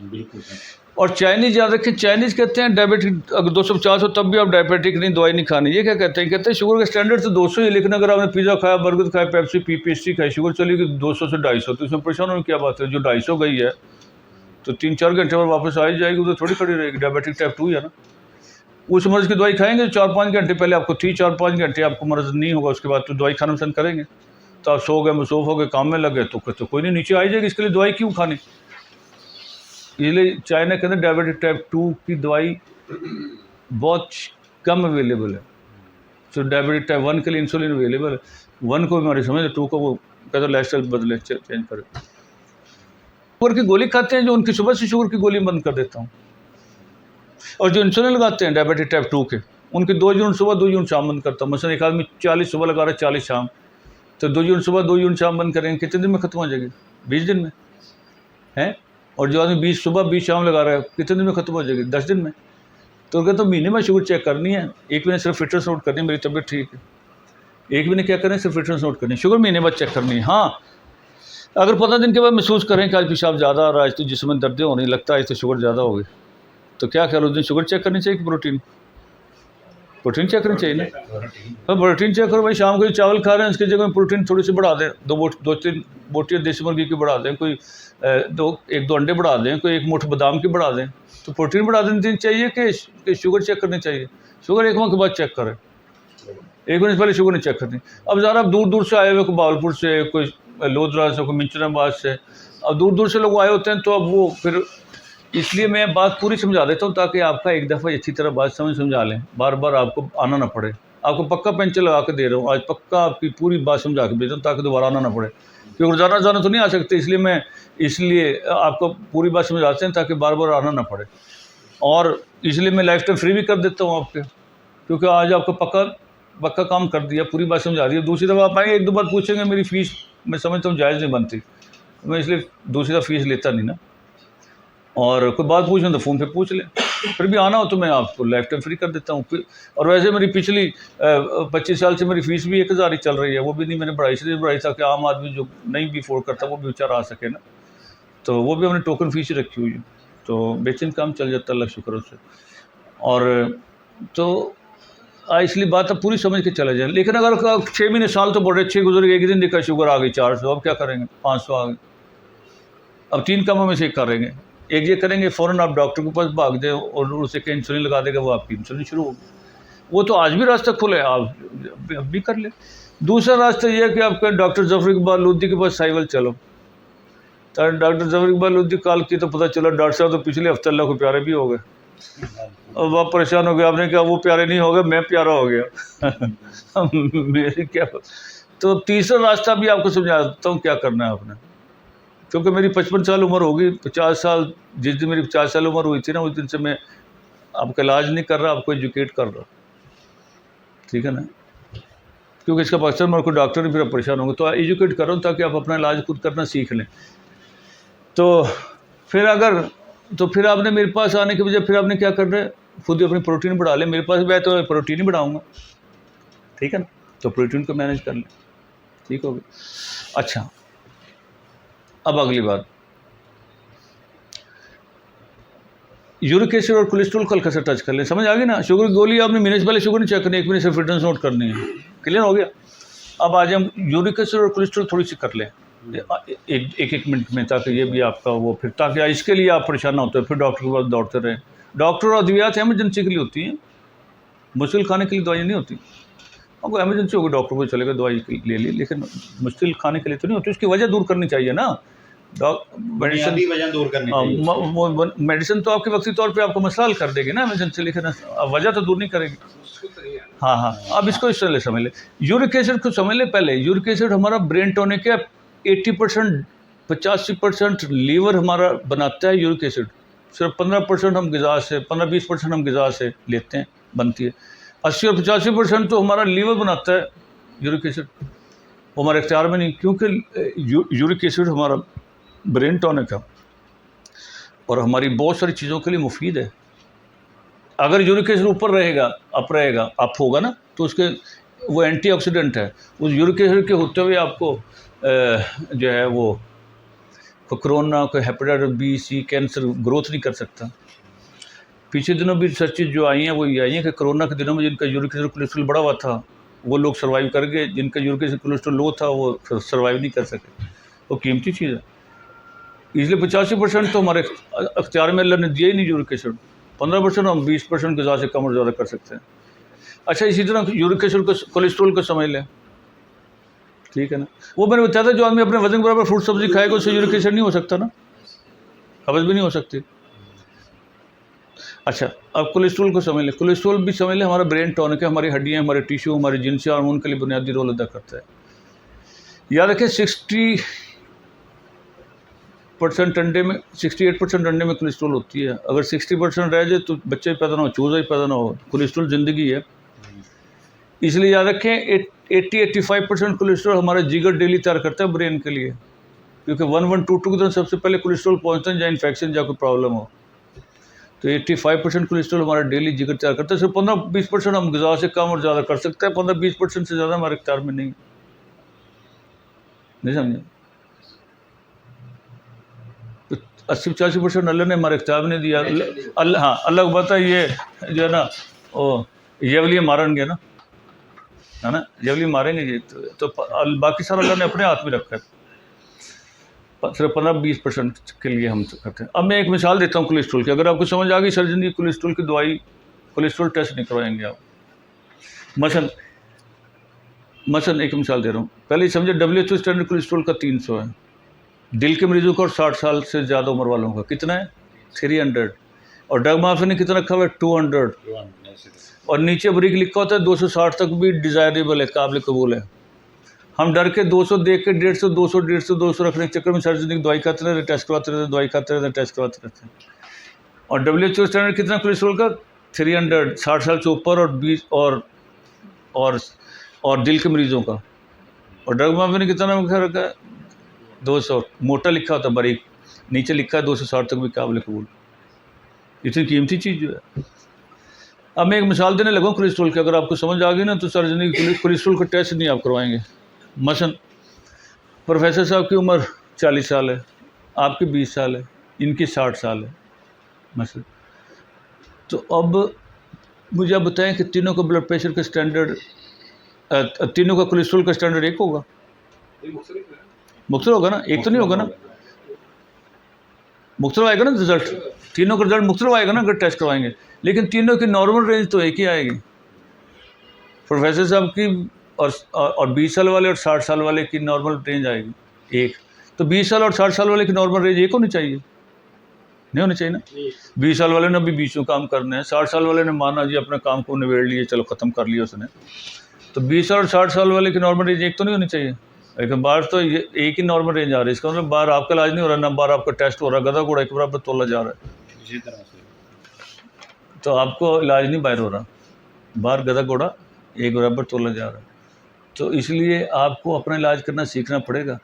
बिल्कुल। और चाइनीज़ याद रखें, चाइनीज़ कहते हैं डायबिटिक अगर 250 हो तब भी आप डायबिटिक नहीं, दवाई नहीं खानी। ये क्या कहते हैं? कहते हैं शुगर का स्टैंडर्ड तो 200 ही, लेकिन अगर आपने पिज़्ज़ा खाया, बर्गर खाया, पेप्सी पी, पेस्ट्री खाई, शुगर चली गई 200 से 250, तो इसमें परेशान होने की क्या बात है? जो 250 गई है तो 3-4 घंटे में वापस आ ही जाएगी, तो थोड़ी खड़ी रहेगी। डायबिटिक टाइप 2 है ना। उस मर्ज़ की दवाई खाएंगे 4-5 घंटे पहले आपको थी, 4-5 घंटे आपको मर्ज़ नहीं होगा, उसके बाद तो दवाई खाना पसंद करेंगे। तो आप सो गए, मसरूफ़ हो गए, काम में लग गए, तो कोई नहीं, नीचे आ ही जाएगी। इसके लिए दवाई क्यों खानी? इसलिए चाइना के अंदर डायबिटिक टाइप 2 की दवाई बहुत कम अवेलेबल है। तो डायबिटिक टाइप 1 के लिए इंसुलिन अवेलेबल है। 1 को बीमारी समझ, 2 को वो कहते हैं लाइफ स्टाइल बदले, चेंज करें। शुगर की गोली खाते हैं जो, उनकी सुबह से शुगर की गोली बंद कर देता हूँ। और जो इंसुलिन लगाते हैं डायबिटिक टाइप 2 के, उनकी 2 यूनिट सुबह 2 यूनिट शाम बंद करता हूँ। मसलन एक आदमी 40 सुबह लगा रहा है, 40 शाम, तो 2 यूनिट सुबह 2 यूनिट शाम बंद करेंगे, कितने दिन में खत्म हो जाएगी? 20 दिन में है। और जो आदमी 20 सुबह 20 शाम लगा रहा है, कितने दिन में खत्म हो जाएगी? 10 दिन में। तो कहते तो महीने में शुगर चेक करनी है, एक महीने सिर्फ फिटनेस नोट करनी है, मेरी तबीयत ठीक है। एक महीने क्या करें? सिर्फ फिटनेस नोट करनी है, शुगर महीने बाद चेक करनी है। हाँ, अगर 15 दिन के बाद महसूस करें कि आज पेशाब ज़्यादा आ रहा है, आज तो जिसमें दर्द होने लगता है, आज तो शुगर ज़्यादा हो गई, तो क्या ख्याल, उस दिन शुगर चेक करनी चाहिए कि प्रोटीन? प्रोटीन चेक करनी चाहिए ना। तो प्रोटीन चेक करो भाई, शाम को जो चावल खा रहे हैं उसकी जगह में प्रोटीन थोड़ी सी बढ़ा दें, 2-3 बोटियाँ देसी मुर्गी की बढ़ा दें, कोई 1-2 अंडे बढ़ा दें, कोई 1 मुठ बादाम की बढ़ा दें, तो प्रोटीन बढ़ा देनी चाहिए कि शुगर चेक करनी चाहिए? शुगर 1 माह के बाद चेक करें, 1 महीने पहले शुगर नहीं चेक करनी। अब ज़रा आप दूर दूर से आए हुए, कोई बावलपुर से, कोई लोधरा से, कोई मिंचनाबाद से, अब दूर दूर से लोग आए होते हैं, तो अब वो फिर इसलिए मैं बात पूरी समझा देता हूँ ताकि आपका एक दफ़ा अच्छी तरह बात समझा लें, बार बार आपको आना ना पड़े। आपको पक्का पेंचर लगा के दे रहा हूँ आज, पक्का आपकी पूरी बात समझा के भेज रहा हूँ ताकि दोबारा आना ना पड़े, क्योंकि रोज़ाना जाना तो नहीं आ सकते, इसलिए आपको पूरी बात समझाते हैं ताकि बार बार आना ना पड़े। और इसलिए मैं लाइफ टाइम फ्री भी कर देता हूँ आपके, क्योंकि आज आपको पक्का काम कर दिया, पूरी बात समझा दी। दूसरी दफ़ा आप आएंगे 1-2 बार पूछेंगे, मेरी फ़ीस मैं समझता हूँ जायज़ नहीं बनती, मैं इसलिए दूसरी दफ़ा फ़ीस लेता नहीं ना। और कोई बात पूछना तो फ़ोन पे पूछ लें, फिर भी आना हो तो मैं आपको लाइफ टाइम फ्री कर देता हूँ। और वैसे मेरी पिछली 25 साल से मेरी फ़ीस भी 1000 ही चल रही है, वो भी नहीं मैंने बढ़ाई, इसलिए बढ़ाई ताकि आम आदमी जो नहीं भी अफोर्ड करता वो भी बेचारा आ सके ना, तो वो भी हमने टोकन फ़ीस ही रखी हुई है, तो बेहतरीन काम चल जाता है अल्लाह शुक्र उससे। और तो इसलिए बात अब पूरी समझ के चला जाए। लेकिन अगर 6 महीने साल तो बड़े अच्छे गुजर गए, एक दिन देखा शुगर आ गई 400, अब क्या करेंगे? 500 आ गई, अब 3 कामों में से एक करेंगे। एक ये करेंगे, फ़ौरन आप डॉक्टर के पास भाग दें और उसे कहीं इंसुलिन लगा देगा, वो आपकी इंसुलिन शुरू होगी। वो तो आज भी रास्ता खुला है, आप अब भी कर ले। दूसरा रास्ता ये है कि आप डॉक्टर ज़फ़र इक़बाल लोधी के पास साइवल चलो। तो डॉक्टर ज़फ़र इक़बाल लोधी कॉल की तो पता चला डॉक्टर साहब तो पिछले हफ्ते अल्लाह को प्यारे भी हो गए। अब आप परेशान हो गए, आपने कहा वो प्यारे नहीं हो गए, मैं प्यारा हो गया। मेरी क्या। तो तीसरा रास्ता भी आपको समझा देता हूँ क्या करना है आपने, क्योंकि मेरी 55 साल उम्र होगी, 50 साल जिस दिन मेरी 50 साल उम्र हुई थी ना, उस दिन से मैं आपका इलाज नहीं कर रहा, आपको एजुकेट कर रहा, ठीक है ना, क्योंकि इसका अक्सर मेरे को डॉक्टर ही फिर परेशान होंगे, तो एजुकेट कर रहा हूँ ताकि आप अपना इलाज खुद करना सीख लें। तो फिर आपने मेरे पास आने के बजाय फिर आपने क्या करना है, खुद ही अपनी प्रोटीन बढ़ा लें। मेरे पास मैं तो प्रोटीन ही बढ़ाऊँगा, ठीक है ना, तो प्रोटीन को मैनेज कर लें, ठीक हो गया। अच्छा, अब अगली बात, यूरिक एसिड और कोलेस्ट्रॉल को हल्का सा टच कर लें, समझ आ गई ना। शुगर की गोली आपने महीने से पहले शुगर नहीं चेक करनी, 1 महीने से फिटनेस नोट करनी है, क्लियर हो गया। अब आज हम यूरिक एसिड और कोलेस्ट्रॉल थोड़ी सी कर लें एक मिनट में, ताकि ये भी आपका वो, फिर ताकि इसके लिए आप परेशान ना होते, फिर डॉक्टर के पास दौड़ते रहें। डॉक्टर और अद्वियात एमरजेंसी के लिए होती हैं, मुश्किल खाने के लिए दवाई नहीं होती। आपको एमरजेंसी होगी डॉक्टर को चलेगा, दवाई ले ली, लेकिन मुश्किल खाने के लिए तो नहीं होती। उसकी वजह दूर करनी चाहिए ना, मेडिसिन वजह दूर करनी चाहिए। मेडिसिन तो आपके वक्ती तौर पे आपको मसला हल कर देगी ना एमरजेंसी, लेकिन वजह तो दूर नहीं करेगी। हाँ, अब इसको इस तरह समझ ले। यूरिक एसिड को समझ ले पहले। यूरिक एसिड हमारा ब्रेन टोनिक है, 80% 85% लीवर हमारा बनाता है यूरिक एसिड, सिर्फ 15% हम ग़िज़ा से, 15-20% हम ग़िज़ा से लेते हैं, बनती है। 80 और 85% तो हमारा लीवर बनाता है यूरिक एसिड, वो हमारे इख्तियार में नहीं, क्योंकि यूरिक एसिड हमारा ब्रेन टॉनिक है और हमारी बहुत सारी चीज़ों के लिए मुफीद है। अगर यूरिक एसिड ऊपर रहेगा, अप होगा ना, तो उसके वो एंटीऑक्सीडेंट है। उस यूरिक एसिड के होते हुए आपको जो है वो कोई कोरोना, कोई हेपेटाइटिस बी, सी, कैंसर ग्रोथ नहीं कर सकता। पीछे दिनों भी रिसर्चेज जो आई हैं वो ये आई हैं कि कोरोना के दिनों में जिनका यूरिक एसिड कोलेस्ट्रॉल बढ़ा हुआ था वो लोग सर्वाइव कर गए, जिनका यूरिक एसिड कोलेस्ट्रॉल लो था वो सर्वाइव नहीं कर सके। वो कीमती चीज़ है। इसलिए 85% तो हमारे अख्तियार में अल्लाह ने दिया ही नहीं यूरिक एसिड। 15% हम 20% ग़िज़ा से कम और ज़्यादा कर सकते हैं। अच्छा, इसी तरह यूरिक एसिड को, कोलेस्ट्रॉल को समझ लें, ठीक है ना। वो मैंने बताया था जो आदमी अपने वजन के बराबर फ्रूट सब्जी खाएगा उससे यूरिक एसिड नहीं हो सकता ना, कब्ज़ भी नहीं हो सकती। अच्छा, अब कोलेस्ट्रॉल को समझ लें। कोलेस्ट्रॉल भी समझ लें हमारा ब्रेन टॉनिक है, हमारी हड्डियाँ, हमारे टिश्यू, हमारे जिनसी हार्मोन के लिए बुनियादी रोल अदा करता है। याद रखें 60% अंडे में, 68% अंडे में कोलेस्ट्रॉल होती है। अगर 60% रह जाए तो बच्चे पैदा ना हो, चूज़ा ही पैदा ना हो। कोलेस्ट्रॉल ज़िंदगी है। इसलिए याद रखें 80-85% कोलेस्ट्रॉल हमारा जिगर डेली तैयार करता है ब्रेन के लिए, क्योंकि 1122 की तरह सबसे पहले कोलेस्ट्रॉल पहुँचता है जहाँ इन्फेक्शन, जहाँ कोई प्रॉब्लम हो। तो 85% कोलेस्ट्रॉल हमारा डेली जिगर तैयार करता है। सिर्फ 15-20% हम ग़िज़ा से कम और ज़्यादा कर सकते हैं। 15-20% से ज़्यादा हमारे इख्तियार में नहीं समझे। तो 80-85% अल्लाह ने हमारे इख्तियार में नहीं दिया। अल्लाह, हाँ, अल्लाह को पता है ये जो है ना, वो ये वाली मारेंगे ना, है ना, ये वाली मारेंगे ये, तो बाकी सारा अल्लाह ने अपने हाथ में रखा है। सिर्फ 15-20% के लिए हम करते हैं। अब मैं एक मिसाल देता हूँ कोलेस्ट्रॉल की। अगर आपको समझ आ गई सर्जन जी कोलेस्ट्रॉल की दवाई, कोलेस्ट्रॉल टेस्ट नहीं करवाएंगे आप। मसलन एक मिसाल दे रहा हूँ। पहले ही समझे WHO स्टैंडर्ड कोलेस्ट्रॉल का 300 है। दिल के मरीजों का और 60 साल से ज़्यादा उम्र वालों का कितना है? 300। और ड्रग माफिया ने कितना रखा हुआ है? 200। और नीचे बारीक लिखा होता है 260 तक भी डिज़ायरेबल है, काबिल कबूल है। हम डर के 200 देख के 150, 200, 150, 200 रखने के चक्कर में सर्जन की दवाई खाते रहते, टेस्ट करवाते रहते, दवाई खाते रहते, टेस्ट करवाते रहते। और WHO स्टैंडर्ड कितना कोलेस्ट्रॉल का? 300, 60 साल से ऊपर और 20 और दिल के मरीजों का। और ड्रग माफिया ने कितना रखा है? 200। मोटा लिखा होता बारीक, नीचे लिखा है 260 तक भी काबिल कबूल। इतनी कीमती चीज़ जो है। अब मैं एक मिसाल देने लगा कोलेस्ट्रॉल की। अगर आपको समझ आ गई ना तो सर्जरी कोलेस्ट्रॉल का टेस्ट नहीं आप करवाएंगे। मसलन प्रोफेसर साहब की उम्र 40 साल है, आपकी 20 साल है, इनकी 60 साल है मसलन। तो अब मुझे आप बताएं कि तीनों का ब्लड प्रेशर का स्टैंडर्ड, तीनों का कोलेस्ट्रॉल का स्टैंडर्ड एक होगा? मुख्तलिफ होगा ना, एक तो नहीं होगा ना, मुख्तलिफ आएगा ना रिजल्ट। तीनों का रिजल्ट मुख्तलिफ आएगा ना अगर टेस्ट करवाएंगे, लेकिन तीनों की नॉर्मल रेंज तो एक ही आएगी। प्रोफेसर साहब की और 20 साल वाले और 60 साल वाले की नॉर्मल रेंज आएगी एक। तो 20 साल और 60 साल वाले की नॉर्मल रेंज एक होनी चाहिए, नहीं होनी चाहिए ना। 20 साल वाले ने अभी 20 काम करने हैं, 60 साल वाले ने माना जी अपना काम को निबेड़ लिए, चलो ख़त्म कर लिया उसने। तो 20 साल और 60 साल वाले की नॉर्मल रेंज एक तो नहीं होनी चाहिए। लेकिन बाहर तो ये एक ही नॉर्मल रेंज आ रही है। इसका मतलब बाहर आपका इलाज नहीं हो रहा, ना बाहर आपका टेस्ट हो रहा, गधा घोड़ा एक बराबर तोला जा रहा है। इसी तरह से तो आपको इलाज नहीं बाहर हो रहा, बाहर गधा घोड़ा एक बराबर तोला जा रहा है। तो इसलिए आपको अपना इलाज करना सीखना पड़ेगा।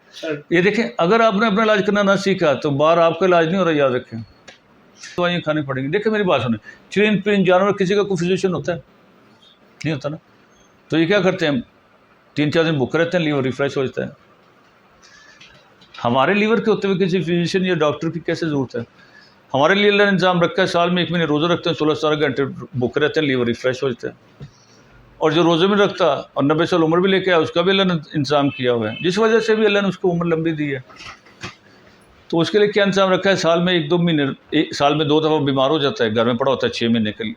ये देखें, अगर आपने अपना इलाज करना ना सीखा तो बाहर आपका इलाज नहीं हो रहा, याद रखें। दवाइयाँ खानी पड़ेंगी। देखिए मेरी बात सुने, चिड़िन पिन जानवर किसी का कोई फिजिशियन होता है? नहीं होता ना। तो ये क्या करते हैं, 3-4 दिन भूखे रहते हैं, लीवर रिफ्रेश हो जाता है। हमारे लीवर के होते हुए किसी फिजिशियन या डॉक्टर की कैसे ज़रूरत है? हमारे लिए अल्लाह ने इंतजाम रखा है, साल में 1 महीने रोज़ा रखते हैं, 16-17 घंटे भूखे रहते हैं, लीवर रिफ्रेश हो जाता है। और जो रोज़े में रखता और 90 साल उम्र भी लेके आया, उसका भी अल्लाह ने इंतजाम किया हुआ है, जिस वजह से भी अल्लाह ने उसको उम्र लंबी दी है। तो उसके लिए क्या इंतजाम रखा है, साल में 1-2 महीने, साल में 2 दफ़ा बीमार हो जाता है, घर में पड़ा होता है 6 महीने के लिए,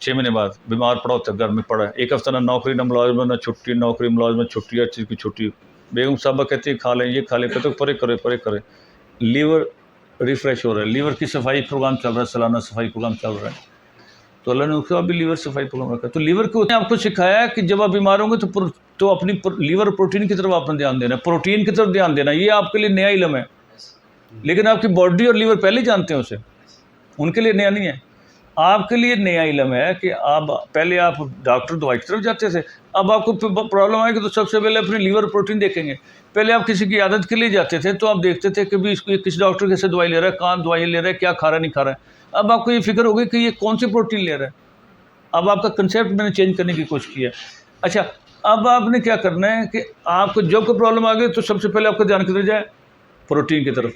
6 महीने बाद बीमार पड़ा होता है, घर में पड़ा है। 1 हफ्ता ना नौकरी, ना मुलाजमत, ना छुट्टी, नौकरी मुलाजमत छुट्टी, हर चीज़ की छुट्टी। बेगम साहबा कहती है खा लें, ये खा लें, कहते परे करे। लीवर रिफ्रेश हो रहा है, लीवर की सफाई प्रोग्राम चल रहा है, सालाना सफाई प्रोग्राम चल रहा है। तो अल्लाह ने उसका भी लीवर सफाई प्रोग्राम रखा है। तो लीवर को आपको सिखाया कि जब आप बीमार होंगे तो अपनी लीवर प्रोटीन की तरफ आपने ध्यान देना है, प्रोटीन की तरफ ध्यान देना। ये आपके लिए नया इल्म है, लेकिन आपकी बॉडी और लीवर पहले जानते हैं उसे, उनके लिए नया नहीं है। आपके लिए नया इल्म है कि आप पहले आप डॉक्टर दवाई की तरफ जाते थे, अब आपको प्रॉब्लम आएगी तो सबसे पहले अपनी लीवर प्रोटीन देखेंगे। पहले आप किसी की आदत के लिए जाते थे तो आप देखते थे कि भी इसको किस डॉक्टर कैसे दवाई ले रहा है, कहाँ दवाई ले रहा है, क्या खा रहा है, नहीं खा रहा है। अब आपको ये फिक्र होगी कि ये कौन सी प्रोटीन ले रहा है। अब आपका कंसेप्ट मैंने चेंज करने की कोशिश की है। अच्छा, अब आपने क्या करना है कि आपको जब कोई प्रॉब्लम आ गई तो सबसे पहले आपका ध्यान किधर जाए, प्रोटीन की तरफ।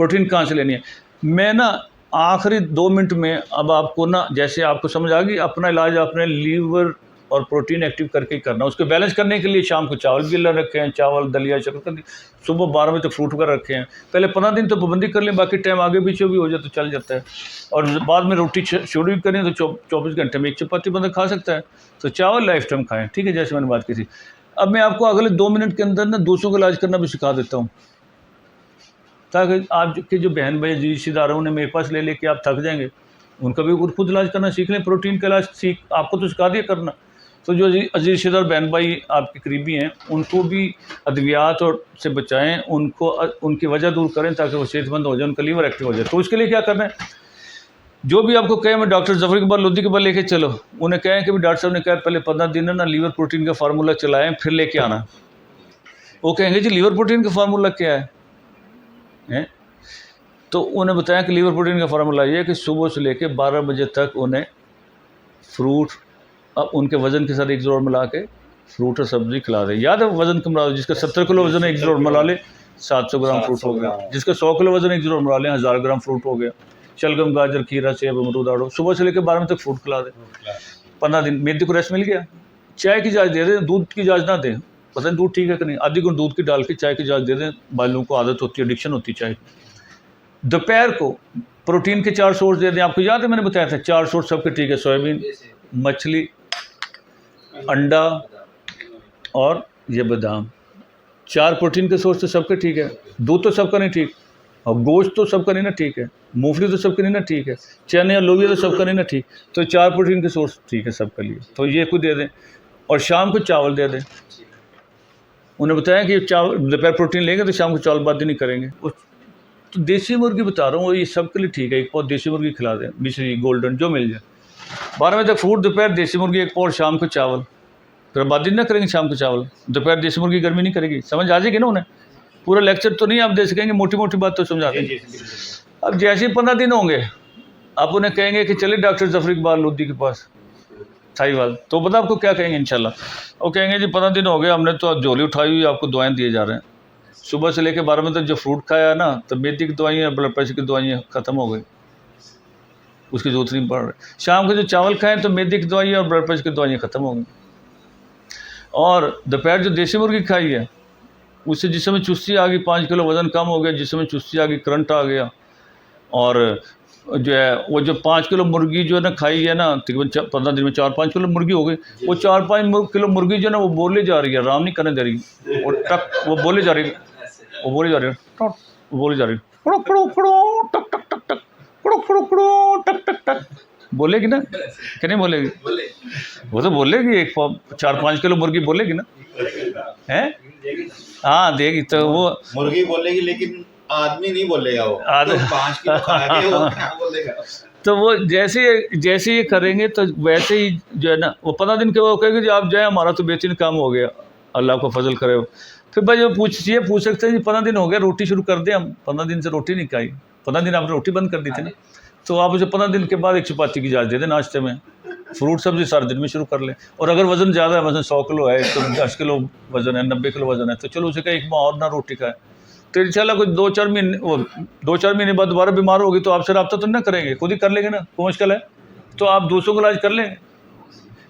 प्रोटीन कहाँ से लेनी है। मैं ना आखिरी 2 मिनट में अब आपको ना, जैसे आपको समझ आ गई, अपना इलाज अपने लीवर और प्रोटीन एक्टिव करके ही करना। उसको बैलेंस करने के लिए शाम को चावल भी अल्लाह रखे हैं, चावल दलिया शकरकंदी, सुबह 12 बजे तक फ्रूट वगैरह रखे हैं। पहले 15 दिन तो पाबंदी कर लें, बाकी टाइम आगे पीछे भी हो जाए तो चल जाता है। और बाद में रोटी शुरू भी करें तो 24 घंटे में 1 चपाती बंदा खा सकता है। तो चावल लाइफ टाइम खाएँ, ठीक है, जैसे मैंने बात की थी। अब मैं आपको अगले 2 मिनट के अंदर ना दूसरों का इलाज करना भी सिखा देता हूँ, ताकि आपके जो बहन भाई रिश्तेदार हैं उन्हें मेरे पास ले लेके आप थक जाएंगे, उनका भी खुद इलाज करना सीख लें। प्रोटीन का इलाज आपको तो सिखा दिया करना, तो जो अजीज रिश्तेदार बहन भाई आपके करीबी हैं उनको भी अद्वियात और से बचाएं, उनको उनकी वजह दूर करें ताकि वो सेहतमंद हो जाए, उनका लीवर एक्टिव हो जाए। तो उसके लिए क्या करना है, जो भी आपको कहें, मैं डॉक्टर जफर इकबाल लोधी के पास लेके चलो, उन्हें कहें कि भी डॉक्टर साहब ने कहा पहले 15 दिन है ना लीवर प्रोटीन का फार्मूला चलाएं फिर लेके आना। वो कहेंगे जी लीवर प्रोटीन का फार्मूला क्या है? तो उन्हें बताया कि लीवर प्रोटीन का फार्मूला ये है कि सुबह से लेके 12 बजे तक उन्हें फ्रूट, अब उनके वज़न के साथ 1 जोड़ मिला के फ्रूट और सब्ज़ी खिला दें। याद है वज़न कम मिला, जिसका 70 किलो वज़न 1 जोड़ मिला ले 700 ग्राम फ्रूट हो गया, जिसका 100 किलो वज़न 1 जोड़ मिला लें 1000 ग्राम फ्रूट हो गया। शलगम, गाजर, खीरा, सेब, अमरूद, आड़ू, सुबह से लेकर 12 बजे तक फ्रूट खिला दें। 15 दिन मेदी को रेस्ट मिल गया। चाय की इजाज़त दे दें, दूध की इजाज़त ना दें। पता नहीं दूध ठीक है कि नहीं, आधी गुण दूध की डाल के चाय की इजाज़त दे दें। बालों को आदत होती है, एडिक्शन होती है चाय। दोपहर को प्रोटीन के 4 सोर्स दे दें। आपको याद है मैंने बताया था 4 सोर्स सबके ठीक है, सोयाबीन, मछली, अंडा और ये बादाम। 4 प्रोटीन के सोर्स तो सबके ठीक है। दूध तो सबका नहीं ठीक, और गोश्त तो सबका नहीं ना ठीक है, मूंगफली तो सबका नहीं ना ठीक है, चने या लोबिया तो सबका नहीं ना ठीक। तो 4 प्रोटीन के सोर्स ठीक है सबके लिए, तो ये कुछ दे दें। और शाम को चावल दे दें। उन्हें बताया कि चावल दोपहर प्रोटीन लेंगे तो शाम को चावल बात नहीं करेंगे। तो देसी मुर्गी बता रहा हूँ, ये सबके लिए ठीक है। एक पाव देसी मुर्गी खिला दें, मिश्री, गोल्डन, जो मिल जाए। 12 बजे तक फ्रूट, दोपहर देसी मुर्गी 1 पाव, शाम को चावल। फिर बात ना करेंगे शाम को चावल, दोपहर देसी मुर्गी गर्मी नहीं करेगी। समझ आ जाएगी ना उन्हें। पूरा लेक्चर तो नहीं आप दे सकेंगे, मोटी मोटी बात तो समझा देंगे। अब जैसे ही 15 दिन होंगे आप उन्हें कहेंगे कि चलिए डॉक्टर जफर इकबाल लोधी के पास थाईवाल, तो पता आपको क्या कहेंगे इंशाल्लाह। वो कहेंगे जी 15 दिन हो गए, हमने तो झोली उठाई हुई, आपको दवाएं दिए जा रहे हैं। सुबह से लेकर 12 बजे तक जो फ्रूट खाया ना, तो मेदी की दवाइयाँ, ब्लड प्रेशर की दवाइयाँ ख़त्म हो गई, उसकी जरूरत नहीं पड़ रही। शाम को जो चावल खाएं तो मेदी की दवाइयाँ और ब्लड प्रेशर की दवाइयाँ ख़त्म हो गई। और दोपहर जो देसी मुर्गी खाई है उससे जिस समय चुस्ती आ गई, 5 किलो वज़न कम हो गया, जिस समय चुस्ती आ गई, करंट आ गया। और जो है वो जो 5 किलो मुर्गी जो है ना खाई है ना, तकरीबन 15 दिन में 4-5 किलो मुर्गी हो गई। वो 4-5 किलो मुर्गी जो है ना वो बोले जा रही है, आराम नहीं करने दे रही। और टक वो बोले जा रही है, वो बोली जा रही है, टक वो बोली जा रही है, कड़ो कड़ो कड़ो टक टक टक टक, कड़ो कड़ो कड़ो टक टक टक। बोलेगी ना कि नहीं बोलेगी? वो तो बोलेगी। 4-5 किलो मुर्गी बोलेगी ना, हैं? हाँ देगी। तो वो मुर्गी बोलेगी लेकिन आदमी नहीं बोलेगा। वो तो 5 किलो खा के वो क्या बोलेगा? तो वो जैसे ये करेंगे तो वैसे ही जो है ना वो 15 दिन के वो कहेंगे जी आप जाए, हमारा तो बेहतरीन काम हो गया, अल्लाह को फजल करे। फिर भाई वो पूछ सकते हैं जी 15 दिन हो गया, रोटी शुरू कर दें हम। 15 दिन से रोटी नहीं खाई, 15 दिन आपने रोटी बंद कर दी थी ना, तो आप उसे 15 दिन के बाद 1 चपाती की इजाज़त दे दें नाश्ते में। फ्रूट सब्जी सारे दिन में शुरू कर लें। और अगर वज़न ज़्यादा है, मतलब 100 किलो है, तो 10 किलो वज़न है, 90 किलो वज़न है, तो चलो उसे कहें 1 माह और ना रोटी खाए। तो इंशाल्लाह कुछ 2-4 महीने बाद दोबारा बीमार होगी तो आपसे रब्ता तो ना करेंगे, खुद ही कर लेंगे ना, कोई मुश्किल है। तो आप दूसरों का इलाज कर लें।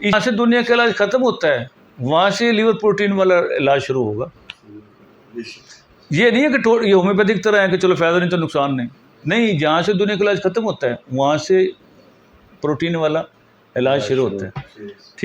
यहाँ से दुनिया का इलाज ख़त्म होता है, वहाँ से लीवर प्रोटीन वाला इलाज शुरू होगा। ये नहीं है कि ये होम्योपैथिक तरह है कि चलो फ़ायदा नहीं तो नुकसान नहीं। जहाँ से दुनिया का इलाज ख़त्म होता है वहाँ से प्रोटीन वाला इलाज शुरू होता है। ठीक।